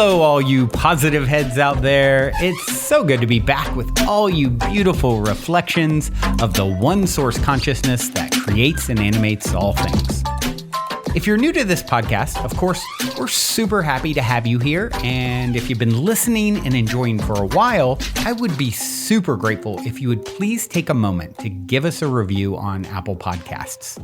Hello, all you positive heads out there. It's so good to be back with all you beautiful reflections of the one source consciousness that creates and animates all things. If you're new to this podcast, of course, we're super happy to have you here. And if you've been listening and enjoying for a while, I would be super grateful if you would please take a moment to give us a review on Apple Podcasts.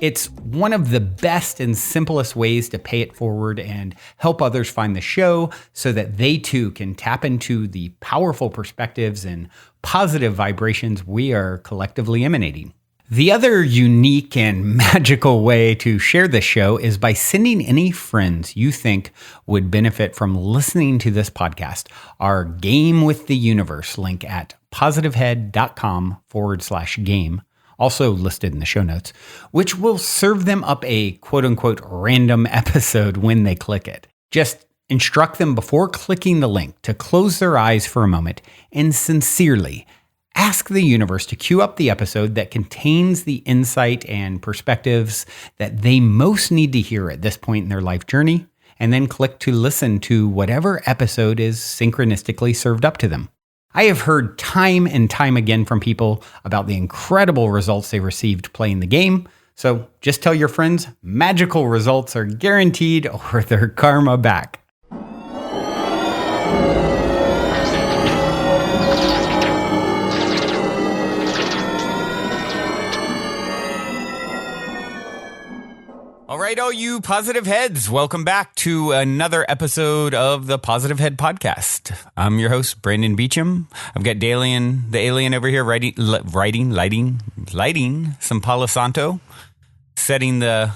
It's one of the best and simplest ways to pay it forward and help others find the show so that they too can tap into the powerful perspectives and positive vibrations we are collectively emanating. The other unique and magical way to share this show is by sending any friends you think would benefit from listening to this podcast our Game with the Universe link at positivehead.com/game. Also listed in the show notes, which will serve them up a quote-unquote random episode when they click it. Just instruct them before clicking the link to close their eyes for a moment and sincerely ask the universe to cue up the episode that contains the insight and perspectives that they most need to hear at this point in their life journey, and then click to listen to whatever episode is synchronistically served up to them. I have heard time and time again from people about the incredible results they received playing the game. So just tell your friends magical results are guaranteed or their karma back. All right, all you positive heads, welcome back to another episode of the Positive Head Podcast. I'm your host, Brandon Beecham. I've got Dalien, the alien over here, lighting some Palo Santo, setting the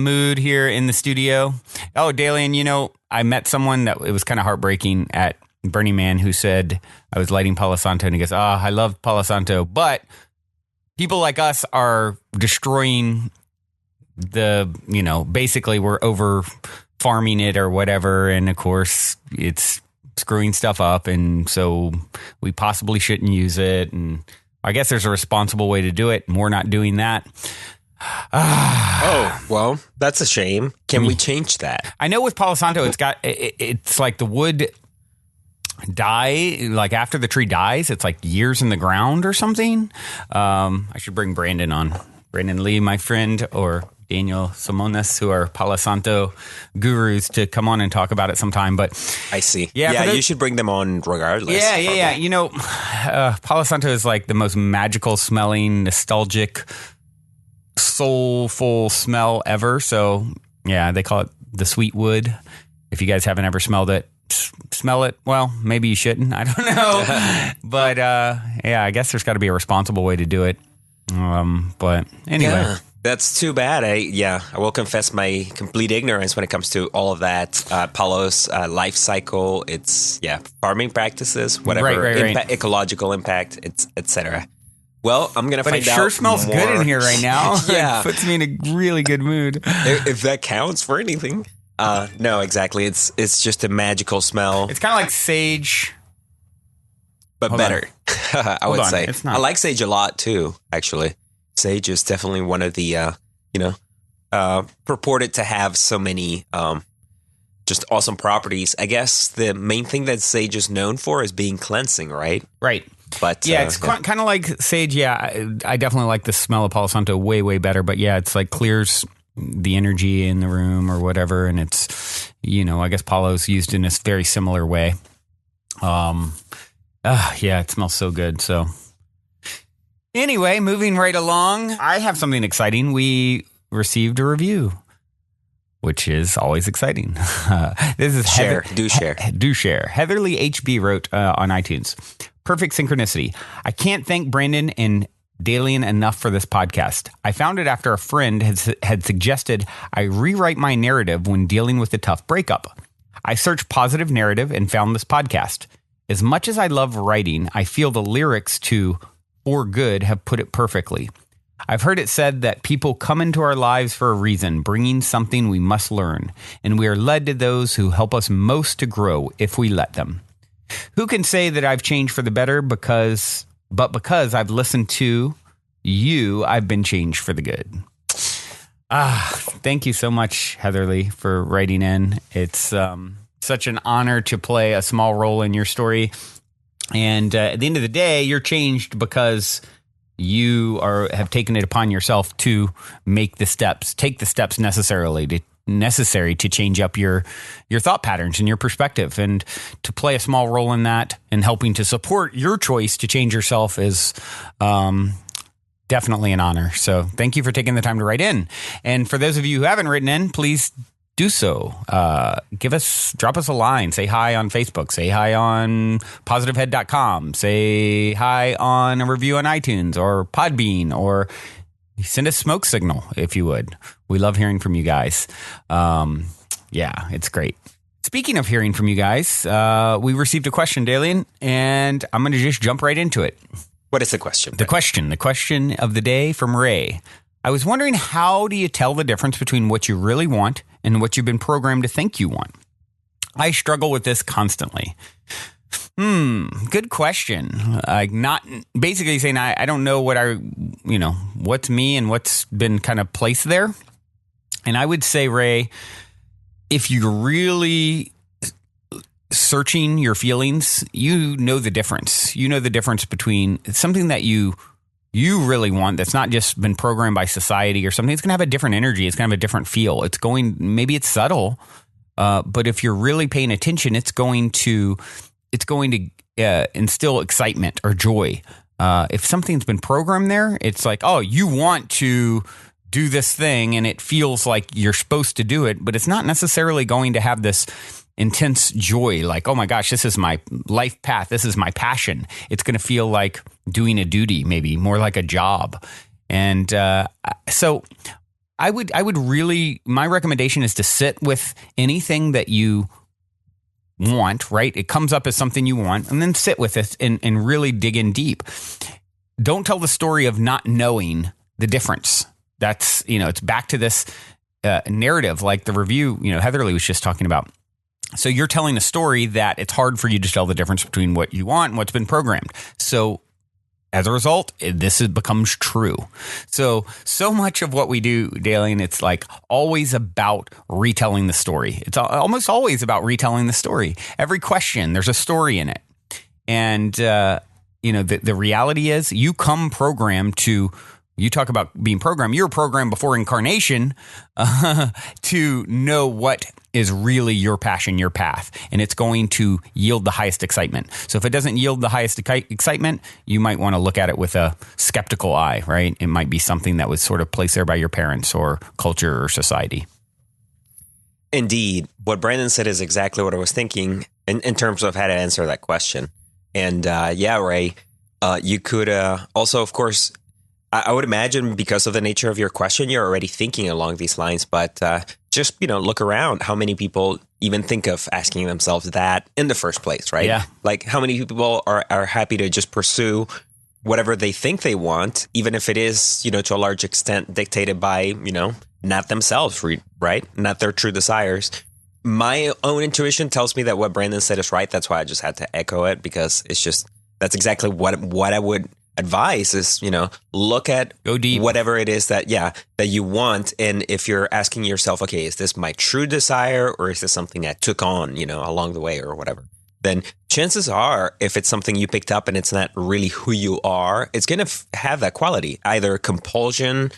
mood here in the studio. Oh, Dalien, you know, I met someone that it was kind of heartbreaking at Burning Man who said I was lighting Palo Santo, and he goes, I love Palo Santo, but people like us are destroying basically we're over farming it or whatever. And of course it's screwing stuff up. And so we possibly shouldn't use it. And I guess there's a responsible way to do it. And we're not doing that. Oh, well, that's a shame. Can we change that? I know with Palo Santo, it's like the wood die, like after the tree dies, it's like years in the ground or something. I should bring Brandon on. Brandon Lee, my friend, or Daniel Simones, who are Palo Santo gurus, to come on and talk about it sometime. But I see. Yeah, you should bring them on regardless. Yeah. You know, Palo Santo is like the most magical smelling, nostalgic, soulful smell ever. So yeah, they call it the sweet wood. If you guys haven't ever smelled it, smell it. Well, maybe you shouldn't. I don't know. But yeah, I guess there's got to be a responsible way to do it. But anyway. Yeah. That's too bad. I will confess my complete ignorance when it comes to all of that. Palo's life cycle, it's farming practices, whatever, right. Ecological impact, etc. Well, I'm gonna find out. But it sure smells more. Good in here right now. Yeah, it puts me in a really good mood. If that counts for anything. No, exactly. It's just a magical smell. It's kind of like sage, but better. I would say. It's not. I like sage a lot too. Actually. Sage is definitely one of the, purported to have so many just awesome properties. I guess the main thing that sage is known for is being cleansing, right? Right. But yeah, it's kind of like sage. Yeah, I definitely like the smell of Palo Santo way, way better. But yeah, it's like clears the energy in the room or whatever. And it's, I guess Palo's used in this very similar way. Yeah, it smells so good. So. Anyway, moving right along, I have something exciting. We received a review, which is always exciting. This is Do share. Heatherly HB wrote on iTunes, perfect synchronicity. I can't thank Brandon and Dalien enough for this podcast. I found it after a friend had suggested I rewrite my narrative when dealing with a tough breakup. I searched positive narrative and found this podcast. As much as I love writing, I feel the lyrics to For Good have put it perfectly. I've heard it said that people come into our lives for a reason, bringing something we must learn, and we are led to those who help us most to grow if we let them. Who can say that I've changed for the better because I've listened to you, I've been changed for the good. Thank you so much, Heatherly, for writing in. It's such an honor to play a small role in your story. And at the end of the day, you're changed because you have taken it upon yourself to take the steps necessary to change up your thought patterns and your perspective, and to play a small role in that and helping to support your choice to change yourself is definitely an honor. So thank you for taking the time to write in. And for those of you who haven't written in, please do so. Drop us a line. Say hi on Facebook. Say hi on positivehead.com. Say hi on a review on iTunes or Podbean, or send a smoke signal if you would. We love hearing from you guys. Yeah, it's great. Speaking of hearing from you guys, we received a question, Dalien, and I'm going to just jump right into it. What is the question? The question of the day from Ray. I was wondering, how do you tell the difference between what you really want and what you've been programmed to think you want? I struggle with this constantly. Good question. Not basically saying I don't know what's me and what's been kind of placed there. And I would say, Ray, if you're really searching your feelings, you know the difference. You know the difference between something that you really want that's not just been programmed by society or something. It's going to have a different energy. It's going to have a different feel. Maybe it's subtle, but if you're really paying attention, it's going to instill excitement or joy. If something's been programmed there, it's like, oh, you want to do this thing, and it feels like you're supposed to do it, but it's not necessarily going to have this intense joy, like, oh my gosh, this is my life path, this is my passion. It's going to feel like doing a duty, maybe more like a job. And so I would really, my recommendation is to sit with anything that you want, right? It comes up as something you want, and then sit with it and really dig in deep. Don't tell the story of not knowing the difference. That's, it's back to this narrative, like the review, Heatherly was just talking about. So you're telling a story that it's hard for you to tell the difference between what you want and what's been programmed. So as a result, becomes true. So much of what we do, Dalien, it's like always about retelling the story. It's almost always about retelling the story. Every question, there's a story in it. And, the reality is you come programmed to, you talk about being programmed, you're programmed before incarnation to know what is really your passion, your path, and it's going to yield the highest excitement. So if it doesn't yield the highest excitement, you might want to look at it with a skeptical eye, right? It might be something that was sort of placed there by your parents or culture or society. Indeed. What Brandon said is exactly what I was thinking in terms of how to answer that question. And Ray, you could also, of course, I would imagine because of the nature of your question, you're already thinking along these lines, but just, look around. How many people even think of asking themselves that in the first place, right? Yeah. Like how many people are happy to just pursue whatever they think they want, even if it is, to a large extent dictated by, not themselves, right? Not their true desires. My own intuition tells me that what Brandon said is right. That's why I just had to echo it, because that's exactly what I would advice is, look at go deep, whatever it is that you want. And if you're asking yourself, okay, is this my true desire, or is this something I took on, along the way or whatever? Then chances are, if it's something you picked up and it's not really who you are, it's going to have that quality, either compulsion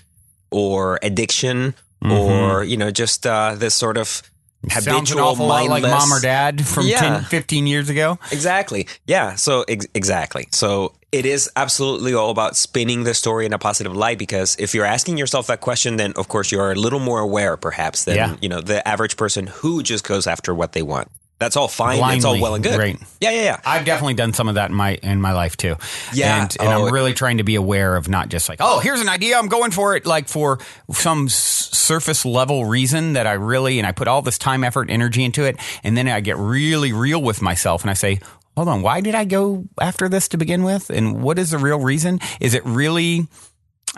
or addiction, or, just this sort of habitual, sounds an awful lot like mom or dad from 10, 15 years ago. Exactly. Yeah. So exactly. So it is absolutely all about spinning the story in a positive light, because if you're asking yourself that question, then of course you're a little more aware perhaps than, the average person who just goes after what they want. That's all fine. Blindly. It's all well and good. Right. Yeah. I've definitely done some of that in my life too. Yeah. And I'm really trying to be aware of not just like, oh, here's an idea, I'm going for it, like for some surface level reason that I put all this time, effort, energy into it. And then I get really real with myself and I say, hold on, why did I go after this to begin with? And what is the real reason? Is it really,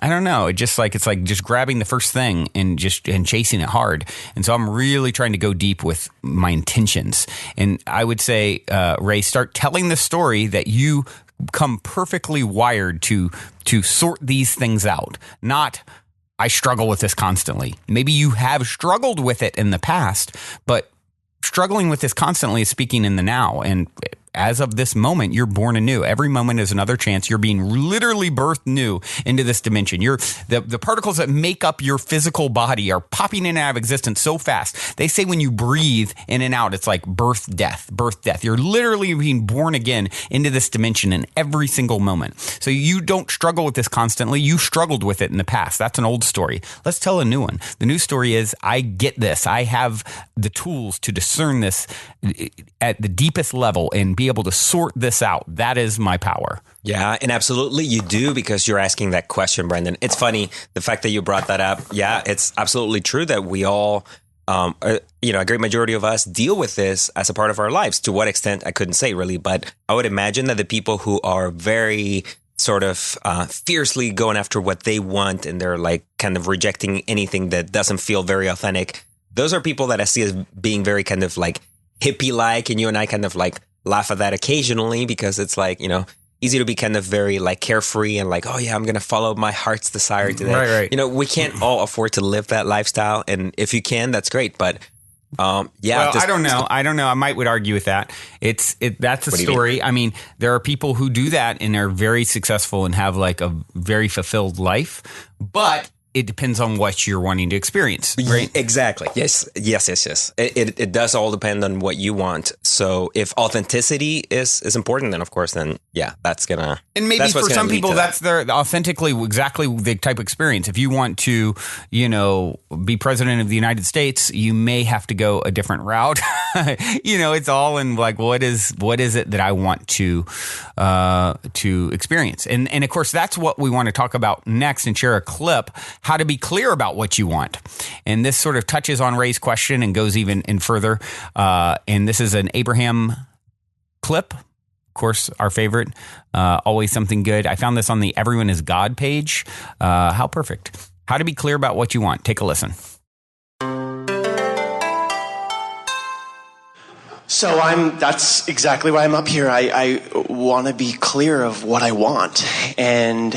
I don't know. It's like just grabbing the first thing and chasing it hard. And so I'm really trying to go deep with my intentions. And I would say, Ray, start telling the story that you come perfectly wired to sort these things out. Not, I struggle with this constantly. Maybe you have struggled with it in the past, but struggling with this constantly is speaking in the now. And as of this moment, you're born anew. Every moment is another chance. You're being literally birthed new into this dimension. The particles that make up your physical body are popping in and out of existence so fast. They say when you breathe in and out, it's like birth, death. You're literally being born again into this dimension in every single moment. So you don't struggle with this constantly. You struggled with it in the past. That's an old story. Let's tell a new one. The new story is, I get this. I have the tools to discern this at the deepest level and be able to sort this out. That is my power. Yeah, and absolutely you do, because you're asking that question, Brendan. It's funny, the fact that you brought that up. Yeah, it's absolutely true that we all, a great majority of us deal with this as a part of our lives. To what extent, I couldn't say really, but I would imagine that the people who are very sort of fiercely going after what they want, and they're like kind of rejecting anything that doesn't feel very authentic, those are people that I see as being very kind of like hippie-like, and you and I kind of like laugh at that occasionally, because it's like, easy to be kind of very like carefree and like, oh yeah, I'm going to follow my heart's desire today. Right. We can't all afford to live that lifestyle. And if you can, that's great. But I don't know. I would argue with that. That's a story. I mean, there are people who do that and are very successful and have like a very fulfilled life, but it depends on what you're wanting to experience, right? Exactly. Yes. It does all depend on what you want. So if authenticity is important, then of course, that's gonna. And maybe for some people, that's their authentically exactly the type of experience. If you want to, be president of the United States, you may have to go a different route. It's all in like, what is it that I want to experience? And of course, that's what we want to talk about next and share a clip. How to be clear about what you want. And this sort of touches on Ray's question and goes even in further. And this is an Abraham clip. Of course, our favorite. Always something good. I found this on the Everyone is God page. How perfect. How to be clear about what you want. Take a listen. So that's exactly why I'm up here. I want to be clear of what I want. And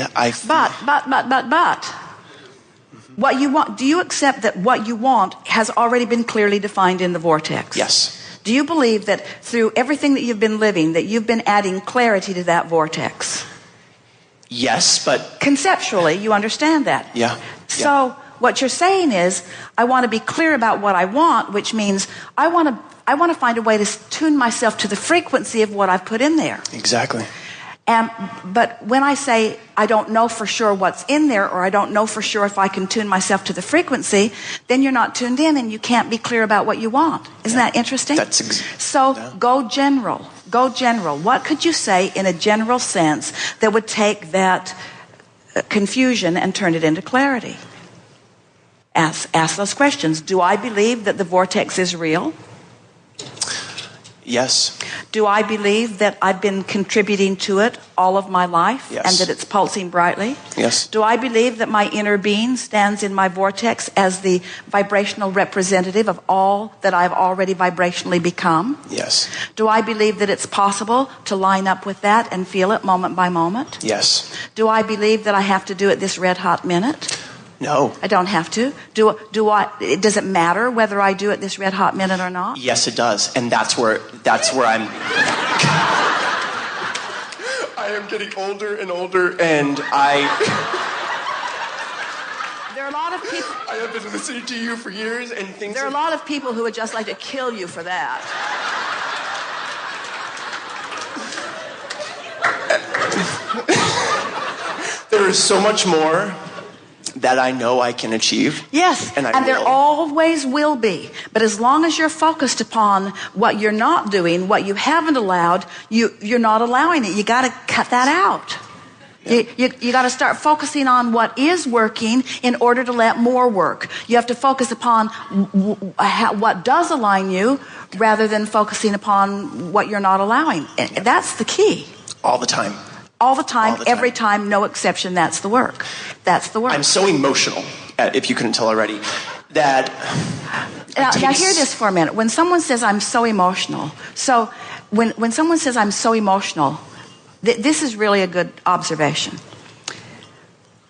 But. What you want, do you accept that what you want has already been clearly defined in the vortex? Yes. Do you believe that through everything that you've been living, that you've been adding clarity to that vortex? Yes, but... Conceptually, you understand that? Yeah. So what you're saying is, I want to be clear about what I want, which means I want to find a way to tune myself to the frequency of what I've put in there. Exactly. But when I say I don't know for sure what's in there, or I don't know for sure if I can tune myself to the frequency, then you're not tuned in and you can't be clear about what you want. Isn't that interesting? Go general. Go general. What could you say in a general sense that would take that confusion and turn it into clarity? Ask those questions. Do I believe that the vortex is real? Yes. Do I believe that I've been contributing to it all of my life? Yes. And that it's pulsing brightly? Yes. Do I believe that my inner being stands in my vortex as the vibrational representative of all that I've already vibrationally become? Yes. Do I believe that it's possible to line up with that and feel it moment by moment? Yes. Do I believe that I have to do it this red hot minute? No. I don't have to. Does it matter whether I do it this red hot minute or not? Yes, it does. And that's where I'm I am getting older and older, and There are a lot of people. I have been listening to you for years, and things. There are a lot of people who would just like to kill you for that. There is so much more that I know I can achieve. Yes, and there always will be. But as long as you're focused upon what you're not doing, what you haven't allowed, you're not allowing it. You got to cut that out. Yeah. You got to start focusing on what is working in order to let more work. You have to focus upon what does align you rather than focusing upon what you're not allowing. And that's the key. All the time. All the time, every time, no exception. That's the work. That's the work. I'm so emotional, if you couldn't tell already, that... Now hear this for a minute. When someone says, I'm so emotional, so when someone says, I'm so emotional, this is really a good observation.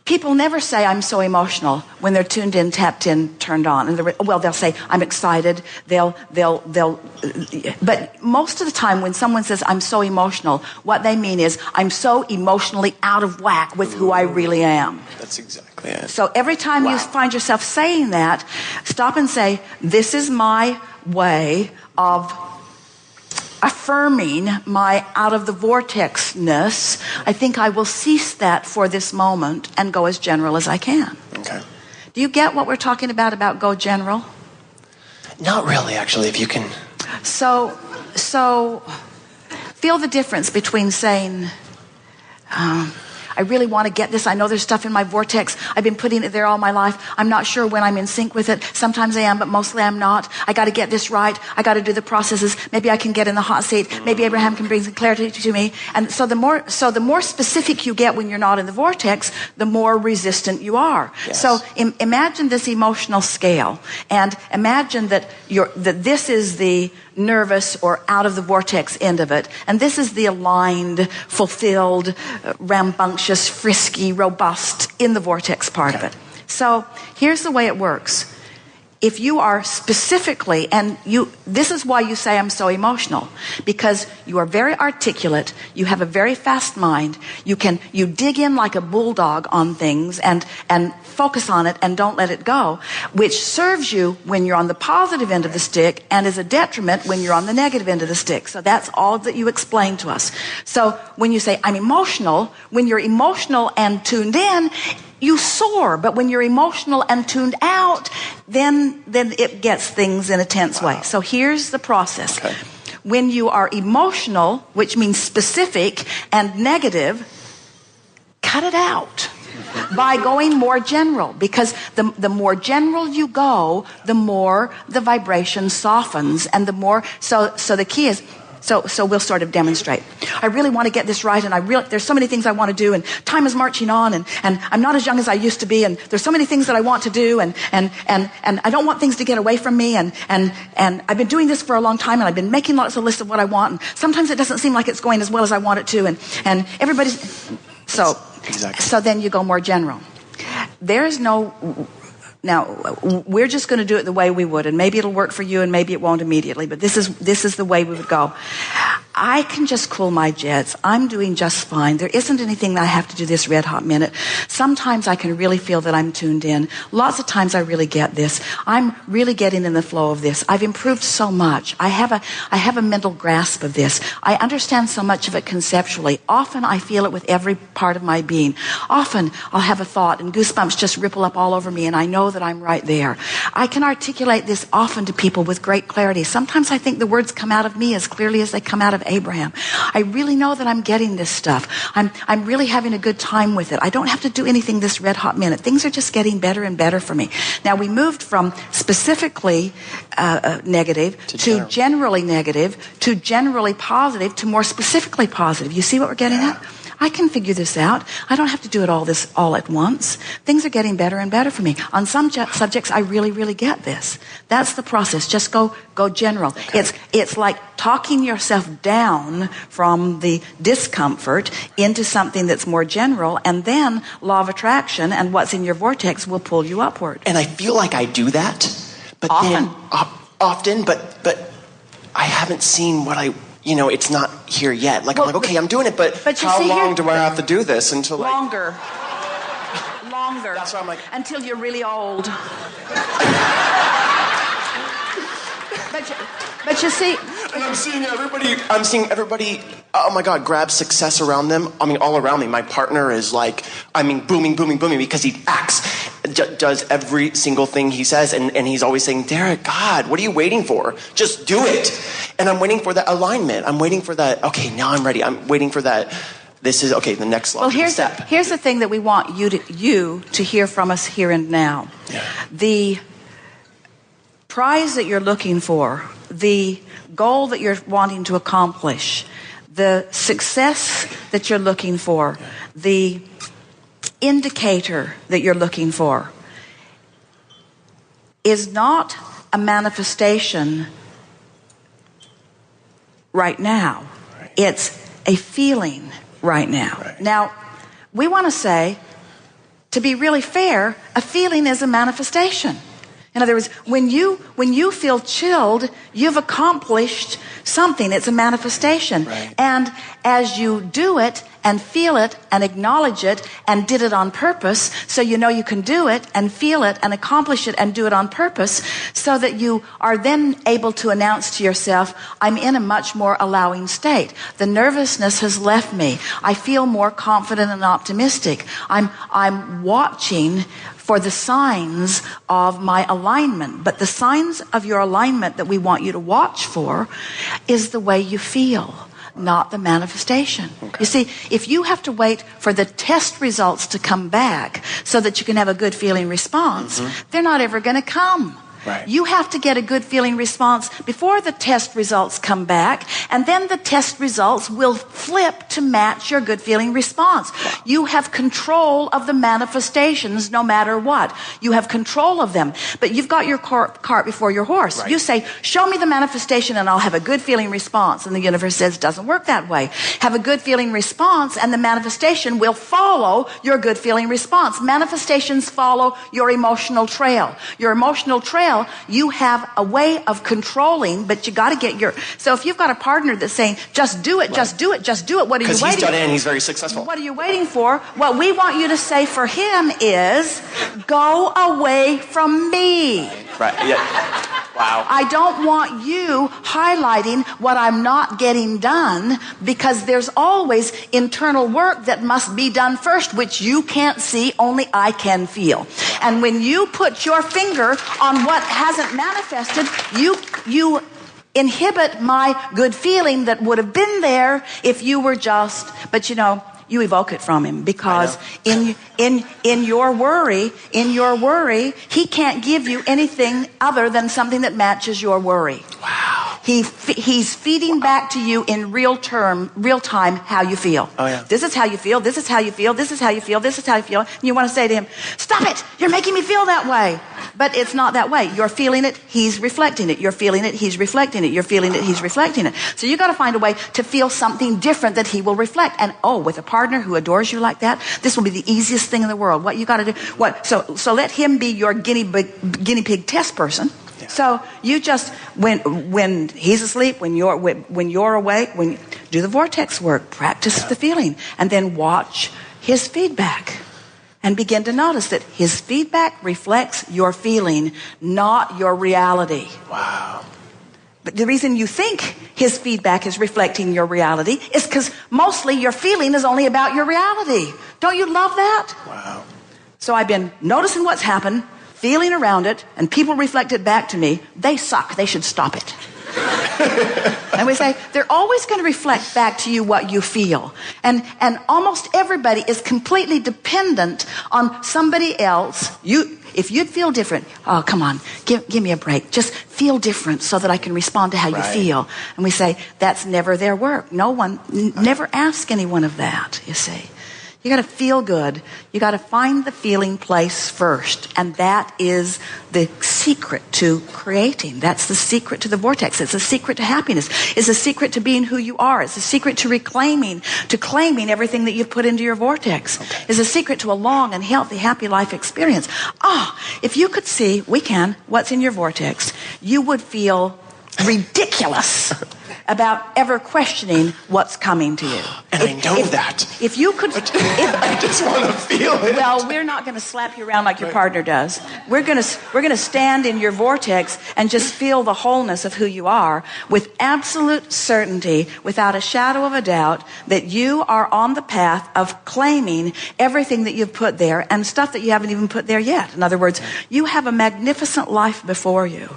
People never say, I'm so emotional when they're tuned in, tapped in, turned on. And they'll say, I'm excited. But most of the time when someone says, I'm so emotional, what they mean is, I'm so emotionally out of whack with who I really am. That's exactly it. So every time you find yourself saying that, stop and say, this is my way of affirming my out of the vortex-ness. I think I will cease that for this moment and go as general as I can. Okay. Do you get what we're talking about go general? Not really, actually, if you can. So feel the difference between saying, I really want to get this. I know there's stuff in my vortex. I've been putting it there all my life. I'm not sure when I'm in sync with it. Sometimes I am, but mostly I'm not. I got to get this right. I got to do the processes. Maybe I can get in the hot seat. Maybe Abraham can bring some clarity to me. And so the more specific you get when you're not in the vortex, the more resistant you are. Yes. So imagine this emotional scale, and imagine that this is the nervous or out of the vortex end of it, and this is the aligned, fulfilled, rambunctious, frisky, robust in the vortex part of it. So here's the way it works. If you are specifically, this is why you say I'm so emotional, because you are very articulate, you have a very fast mind, you dig in like a bulldog on things and focus on it and don't let it go, which serves you when you're on the positive end of the stick and is a detriment when you're on the negative end of the stick. So that's all that you explain to us. So when you say I'm emotional, when you're emotional and tuned in, you soar, but when you're emotional and tuned out, then it gets things in a tense way. So here's the process. Okay. When you are emotional, which means specific, and negative, cut it out by going more general, because the more general you go, the more the vibration softens, and the more so the key is. So we'll sort of demonstrate. I really want to get this right, and there's so many things I want to do, and time is marching on, and I'm not as young as I used to be, and there's so many things that I want to do, and I don't want things to get away from me, and I've been doing this for a long time, and I've been making lots of lists of what I want, and sometimes it doesn't seem like it's going as well as I want it to, and everybody's so Exactly. So then you go more general. There's no. Now, we're just going to do it the way we would, and maybe it'll work for you and maybe it won't immediately, but this is the way we would go. I can just cool my jets. I'm doing just fine. There isn't anything that I have to do this red hot minute. Sometimes I can really feel that I'm tuned in. Lots of times I really get this. I'm really getting in the flow of this. I've improved so much. I have a mental grasp of this. I understand so much of it conceptually. Often I feel it with every part of my being. Often I'll have a thought and goosebumps just ripple up all over me, and I know that I'm right there. I can articulate this often to people with great clarity. Sometimes I think the words come out of me as clearly as they come out of Abraham. I really know that I'm getting this stuff. I'm really having a good time with it. I don't have to do anything this red hot minute. Things are just getting better and better for me. Now we moved from specifically negative to generally negative to generally positive to more specifically positive. You see what we're getting at? I can figure this out. I don't have to do it all at once. Things are getting better and better for me. On some subjects, I really, really get this. That's the process. Just go general. Okay. It's like talking yourself down from the discomfort into something that's more general, and then law of attraction and what's in your vortex will pull you upward. And I feel like I do that, but often, but I haven't seen what it's not here yet. Like, I'm like, okay, I'm doing it, but how long do I have to do this until longer? That's why I'm like, until you're really old. But you see, and I'm seeing everybody. Oh my God, grab success around them. I mean, all around me. My partner is like, booming, because he acts, does every single thing he says, and he's always saying, Derek, God, what are you waiting for? Just do it. And I'm waiting for that alignment. I'm waiting for that. Okay, now I'm ready. I'm waiting for that. This is okay. The next logical step. Here's the thing that we want you to hear from us here and now. Yeah. The prize that you're looking for, the goal that you're wanting to accomplish, the success that you're looking for, the indicator that you're looking for is not a manifestation right now. Right. It's a feeling right now. Right. Now, we want to say, to be really fair, a feeling is a manifestation. In other words, when you feel chilled, you've accomplished something. It's a manifestation. Right. And as you do it and feel it and acknowledge it and did it on purpose, so you know you can do it and feel it and accomplish it and do it on purpose, so that you are then able to announce to yourself, I'm in a much more allowing state. The nervousness has left me. I feel more confident and optimistic. I'm watching for the signs of my alignment. But the signs of your alignment that we want you to watch for is the way you feel, not the manifestation. Okay. You see, if you have to wait for the test results to come back so that you can have a good feeling response, they're not ever going to come. Right. You have to get a good feeling response before the test results come back, and then the test results will flip to match your good feeling response. You have control of the manifestations no matter what. You have control of them. But you've got your cart before your horse. Right. You say, show me the manifestation and I'll have a good feeling response. And the universe says, it doesn't work that way. Have a good feeling response and the manifestation will follow your good feeling response. Manifestations follow your emotional trail. Your emotional trail, you have a way of controlling, but you got to get so if you've got a partner that's saying, just do it, just do it, just do it, what are you waiting for? Because he's done it and he's very successful. What are you waiting for? What we want you to say for him is, go away from me. Right, yeah. Wow. I don't want you highlighting what I'm not getting done, because there's always internal work that must be done first, which you can't see, only I can feel. And when you put your finger on what hasn't manifested, you inhibit my good feeling that would have been there if you were just, but you evoke it from him, because in your worry, he can't give you anything other than something that matches your worry. Wow. He's feeding back to you in real time how you feel. Oh, yeah. This is how you feel, this is how you feel, this is how you feel, this is how you feel. And you want to say to him, stop it, you're making me feel that way. But it's not that way. You're feeling it, he's reflecting it. You're feeling it, he's reflecting it. You're feeling it, he's reflecting it. So you got to find a way to feel something different that he will reflect. And with a partner who adores you like that, this will be the easiest thing in the world. What you got to do, so let him be your guinea pig test person. Yeah. So you just, when he's asleep, when you're awake, do the vortex work, practice the feeling, and then watch his feedback. And begin to notice that his feedback reflects your feeling, not your reality. Wow. But the reason you think his feedback is reflecting your reality is because mostly your feeling is only about your reality. Don't you love that? Wow. So I've been noticing what's happened, feeling around it, and people reflect it back to me. They suck. They should stop it. And we say, they're always going to reflect back to you what you feel. And almost everybody is completely dependent on somebody else. If you'd feel different, oh, come on, give me a break. Just feel different so that I can respond to how you feel. And we say, that's never their work. No one, never ask anyone of that, you see. You got to feel good. You got to find the feeling place first. And that is the secret to creating. That's the secret to the vortex. It's a secret to happiness. It's a secret to being who you are. It's a secret to claiming everything that you've put into your vortex. Okay. It's a secret to a long and healthy, happy life experience. If you could see, what's in your vortex, you would feel ridiculous about ever questioning what's coming to you. And I know that. If you could... I just want to feel it. Well, we're not going to slap you around like your partner does. We're going to stand in your vortex and just feel the wholeness of who you are with absolute certainty, without a shadow of a doubt, that you are on the path of claiming everything that you've put there and stuff that you haven't even put there yet. In other words, you have a magnificent life before you.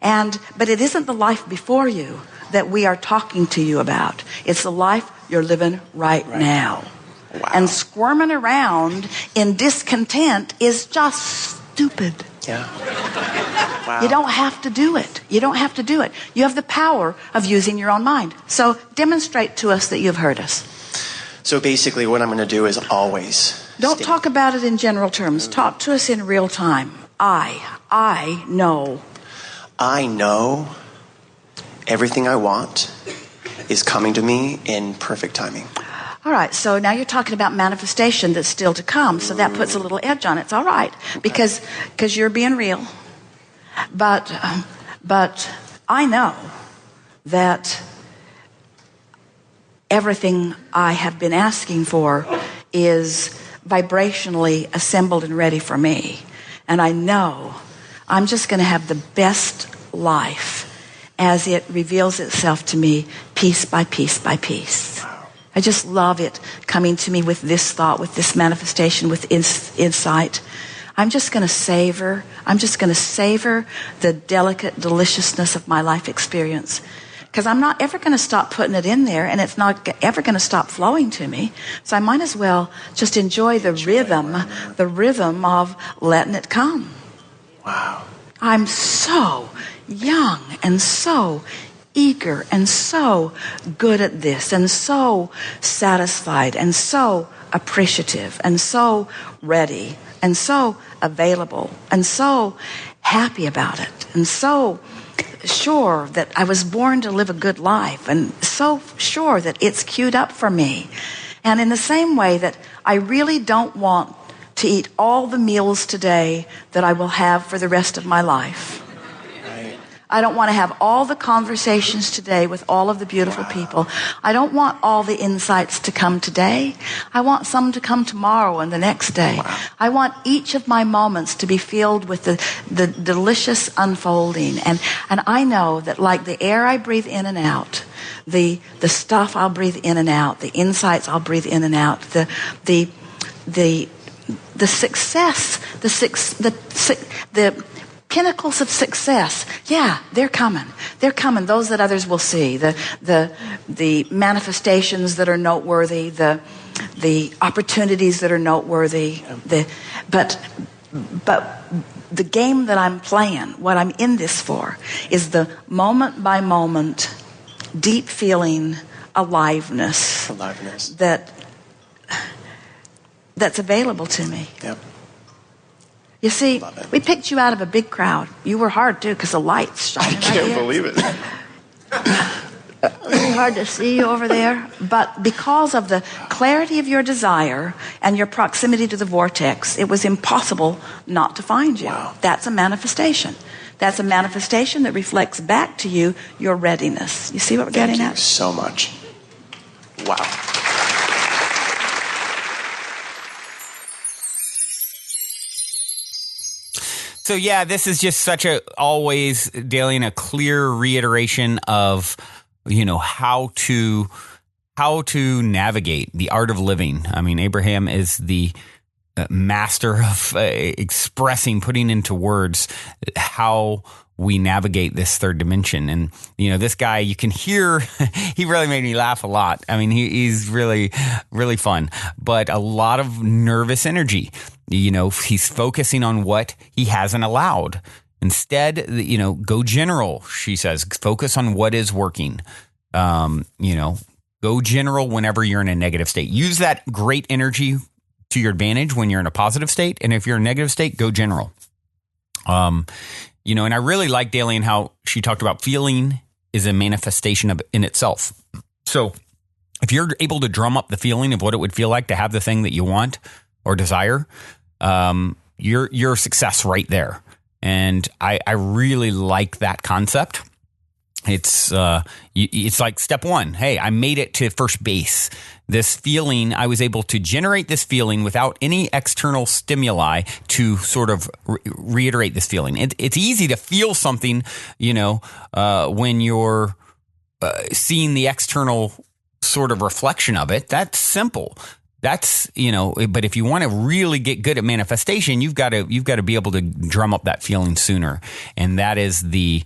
But it isn't the life before you that we are talking to you about. It's the life you're living right now. Wow. And squirming around in discontent is just stupid. Yeah. Wow. You don't have to do it. You don't have to do it. You have the power of using your own mind. So demonstrate to us that you've heard us. So basically what I'm going to do is always... Don't talk about it in general terms. Talk to us in real time. I know. I know everything I want is coming to me in perfect timing. All right, so now you're talking about manifestation that's still to come, so that puts a little edge on it. It's all right, because you're being real. But I know that everything I have been asking for is vibrationally assembled and ready for me. And I know I'm just going to have the best life as it reveals itself to me piece by piece by piece. I just love it coming to me with this thought, with this manifestation, with insight. I'm just going to savor the delicate deliciousness of my life experience. Because I'm not ever going to stop putting it in there, and it's not ever going to stop flowing to me. So I might as well just enjoy the rhythm of letting it come. Wow. I'm so young and so eager and so good at this and so satisfied and so appreciative and so ready and so available and so happy about it and so sure that I was born to live a good life and so sure that it's queued up for me. And in the same way that I really don't want to eat all the meals today that I will have for the rest of my life. I don't want to have all the conversations today with all of the beautiful people. I don't want all the insights to come today. I want some to come tomorrow and the next day. I want each of my moments to be filled with the delicious unfolding. And I know that like the air I breathe in and out, the stuff I'll breathe in and out, the insights I'll breathe in and out, the success, the pinnacles of success, yeah, they're coming. They're coming. Those that others will see. The manifestations that are noteworthy, the opportunities that are noteworthy. But the game that I'm playing, what I'm in this for, is the moment by moment, deep feeling aliveness. That's available to me. Yep. You see, we picked you out of a big crowd. You were hard, too, because the light's shining I can't believe it. A little hard to see you over there. But because of the clarity of your desire and your proximity to the vortex, it was impossible not to find you. Wow. That's a manifestation. That's a manifestation that reflects back to you your readiness. You see what we're getting at? Thank you so much. Wow. So yeah, this is just such a always, Dalien, a clear reiteration of, how to navigate the art of living. I mean, Abraham is the master of putting into words how we navigate this third dimension. And, this guy, you can hear, he really made me laugh a lot. I mean, he's really, really fun, but a lot of nervous energy. He's focusing on what he hasn't allowed. Instead, go general, she says. Focus on what is working. Go general whenever you're in a negative state. Use that great energy to your advantage when you're in a positive state. And if you're in a negative state, go general. And I really like Dalien how she talked about feeling is a manifestation in itself. So if you're able to drum up the feeling of what it would feel like to have the thing that you want or desire, you're a success right there. And I really like that concept. It's like step one. Hey, I made it to first base. This feeling, I was able to generate this feeling without any external stimuli to sort of reiterate this feeling. It's easy to feel something, when you're seeing the external sort of reflection of it. That's simple. That's, but if you want to really get good at manifestation, you've got to be able to drum up that feeling sooner. And that's the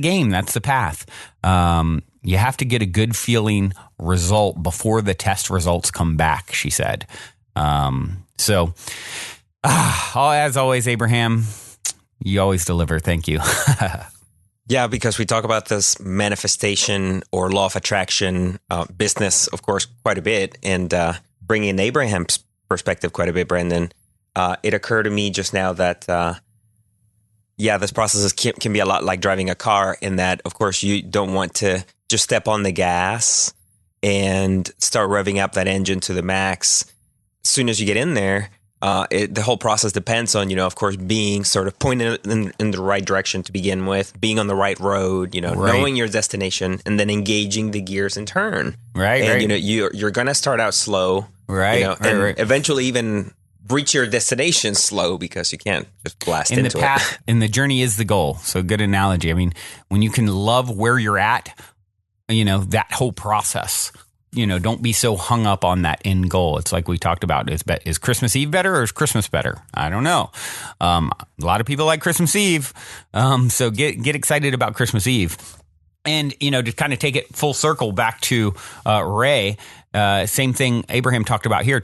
game. That's the path. You have to get a good feeling result before the test results come back, she said. As always, Abraham, you always deliver. Thank you. Yeah, because we talk about this manifestation or law of attraction business, of course, quite a bit. And bringing in Abraham's perspective quite a bit, Brandon, it occurred to me just now that, this process can be a lot like driving a car in that, of course, you don't want to just step on the gas and start revving up that engine to the max. As soon as you get in there, the whole process depends on, of course, being sort of pointed in the right direction to begin with, being on the right road, knowing your destination, and then engaging the gears in turn. Right. And, you're going to start out slow. Right. And eventually even reach your destination slow because you can't just blast in into the path, it. And the journey is the goal. So good analogy. I mean, when you can love where you're at, that whole process, don't be so hung up on that end goal. It's like we talked about. Is Christmas Eve better or is Christmas better? I don't know. A lot of people like Christmas Eve. So get excited about Christmas Eve. And, to kind of take it full circle back to Ray, same thing Abraham talked about here.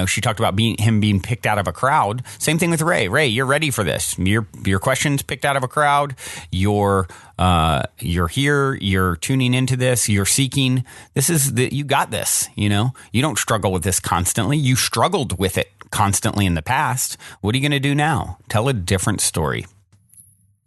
She talked about him being picked out of a crowd. Same thing with Ray. Ray, you're ready for this. Your questions picked out of a crowd. You're here. You're tuning into this. You're seeking. You got this. You don't struggle with this constantly. You struggled with it constantly in the past. What are you going to do now? Tell a different story.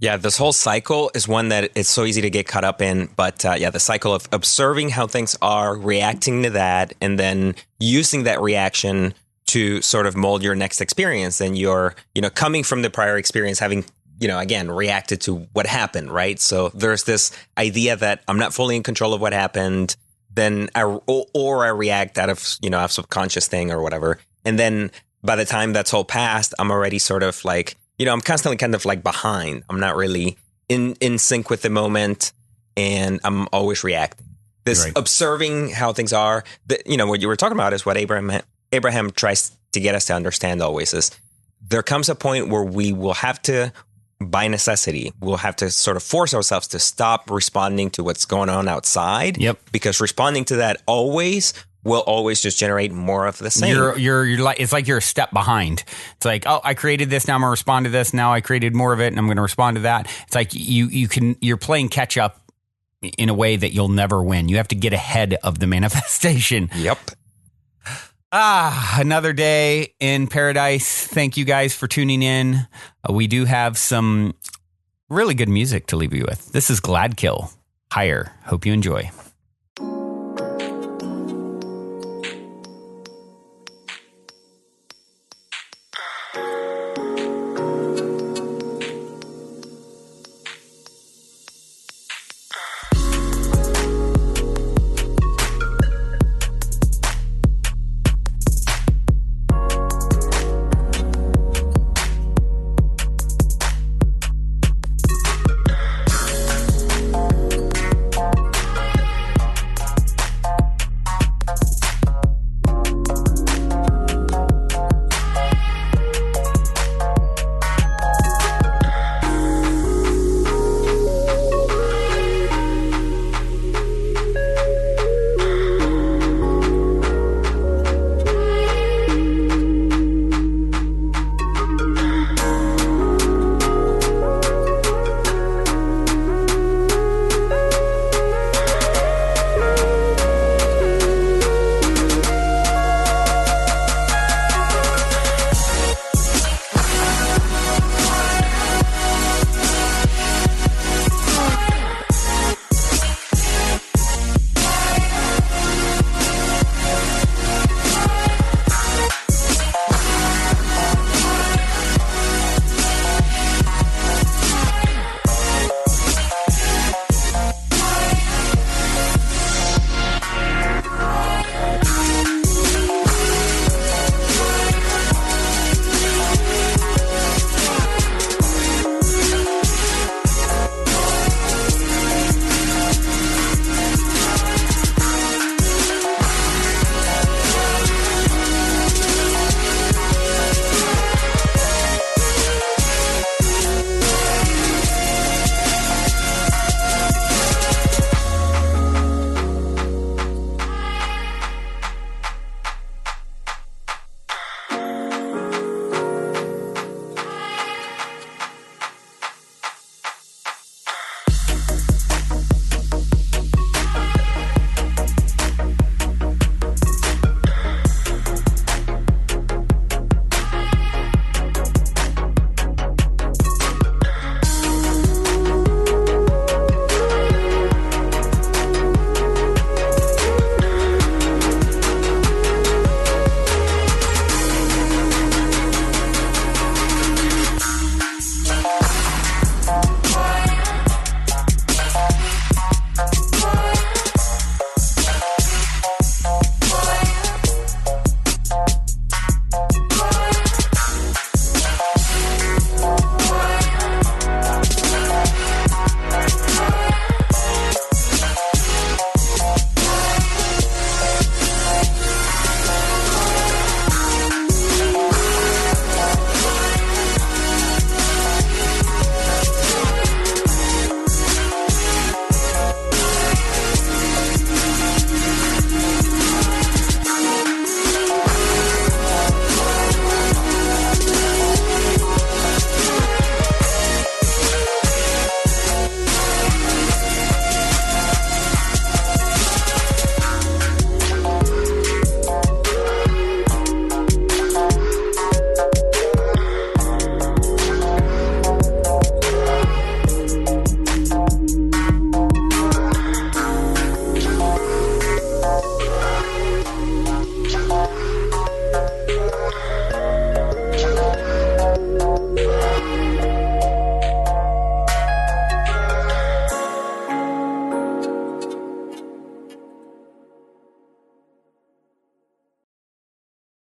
Yeah, this whole cycle is one that it's so easy to get caught up in. But the cycle of observing how things are, reacting to that, and then using that reaction to sort of mold your next experience. And you're, coming from the prior experience, having, again, reacted to what happened, right? So there's this idea that I'm not fully in control of what happened. Then I react out of, a subconscious thing or whatever. And then by the time that's all passed, I'm already sort of like, I'm constantly kind of like behind. I'm not really in sync with the moment, and I'm always reacting. This observing how things are, what you were talking about is what Abraham tries to get us to understand always is there comes a point where we will have to, by necessity, we'll have to sort of force ourselves to stop responding to what's going on outside. Yep. Because responding to that will always just generate more of the same. You're like, it's like you're a step behind. It's like, oh, I created this, now I'm gonna respond to this. Now I created more of it, and I'm gonna respond to that. It's like you're playing catch up in a way that you'll never win. You have to get ahead of the manifestation. Yep. Another day in paradise. Thank you guys for tuning in. We do have some really good music to leave you with. This is Gladkill. Higher. Hope you enjoy.